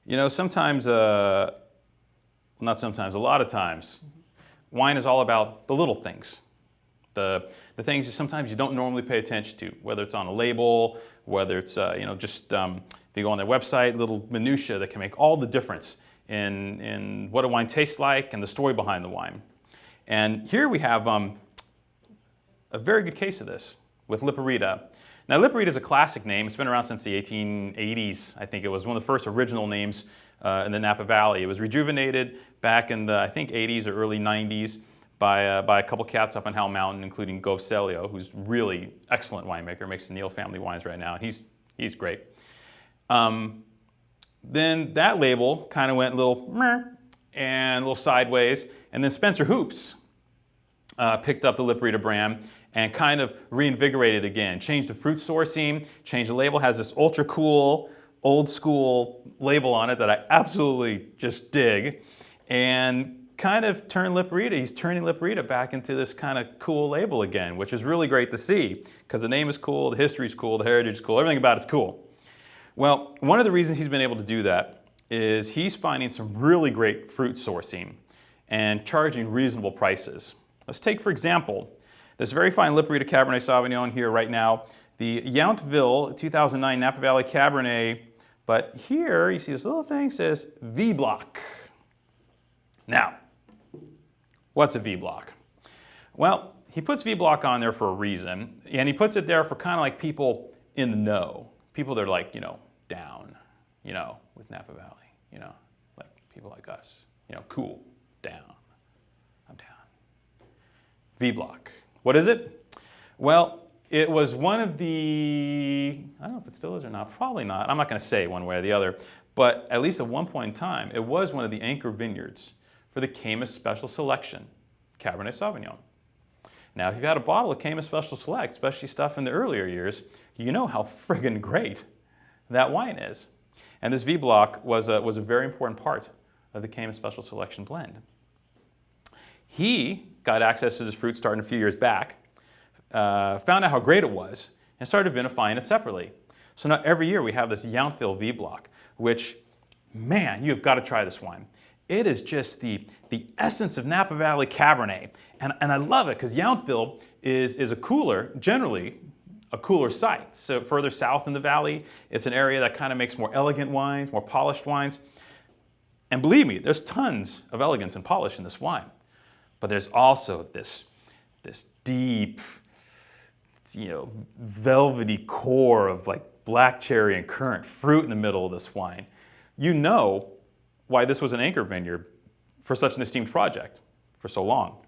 You know, sometimes, well, not sometimes, a lot of times, wine is all about the little things. The things sometimes you don't normally pay attention to, whether it's on a label, whether it's, just if you go on their website, little minutiae that can make all the difference in what a wine tastes like and the story behind the wine. And here we have a very good case of this with Liparita. Now, Liparita is a classic name. It's been around since the 1880s. I think it was one of the first original names in the Napa Valley. It was rejuvenated back in the, I think, 80s or early 90s by a couple cats up on Howell Mountain, including Gove Celio, who's really excellent winemaker, makes the Neal family wines right now. He's great. Then that label kind of went a little meh and a little sideways, and then Spencer Hoops picked up the Liparita brand and kind of reinvigorated it again, changed the fruit sourcing, changed the label, has this ultra cool, old school label on it that I absolutely just dig, and kind of turned Liparita, he's turning Liparita back into this kind of cool label again, which is really great to see, because the name is cool, the history is cool, the heritage is cool, everything about it's cool. Well, one of the reasons he's been able to do that is he's finding some really great fruit sourcing and charging reasonable prices. Let's take, for example, this very fine Liparita Cabernet Sauvignon here right now, the Yountville 2009 Napa Valley Cabernet, but here you see this little thing says V block. Now, what's a V block? Well, he puts V block on there for a reason, and he puts it there for kind of like people in the know, people that are like, down, with Napa Valley, like people like us, cool, down, I'm down. V block. What is it? Well, it was one of the, I don't know if it still is or not, probably not. I'm not going to say one way or the other, but at least at one point in time, it was one of the anchor vineyards for the Caymus Special Selection, Cabernet Sauvignon. Now, if you've had a bottle of Caymus Special Select, especially stuff in the earlier years, you know how friggin' great that wine is. And this V block was a very important part of the Caymus Special Selection blend. He got access to this fruit starting a few years back, found out how great it was, and started vinifying it separately. So now every year we have this Yountville V block, which, man, you've got to try this wine. It is just the essence of Napa Valley Cabernet. And I love it because Yountville is generally a cooler site. So further south in the valley, it's an area that kind of makes more elegant wines, more polished wines. And believe me, there's tons of elegance and polish in this wine. But there's also this deep, velvety core of like black cherry and currant fruit in the middle of this wine. You know why this was an anchor vineyard for such an esteemed project for so long.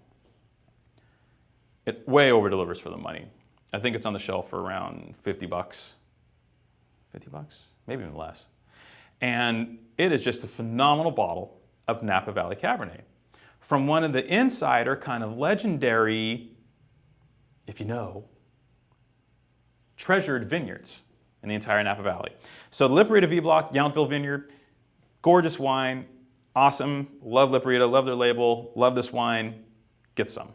It way over delivers for the money. I think it's on the shelf for around $50. $50? Maybe even less. And it is just a phenomenal bottle of Napa Valley Cabernet from one of the insider kind of legendary, if you know, treasured vineyards in the entire Napa Valley. So the Liparita V Block, Yountville Vineyard, gorgeous wine, awesome, love Liparita, love their label, love this wine, get some.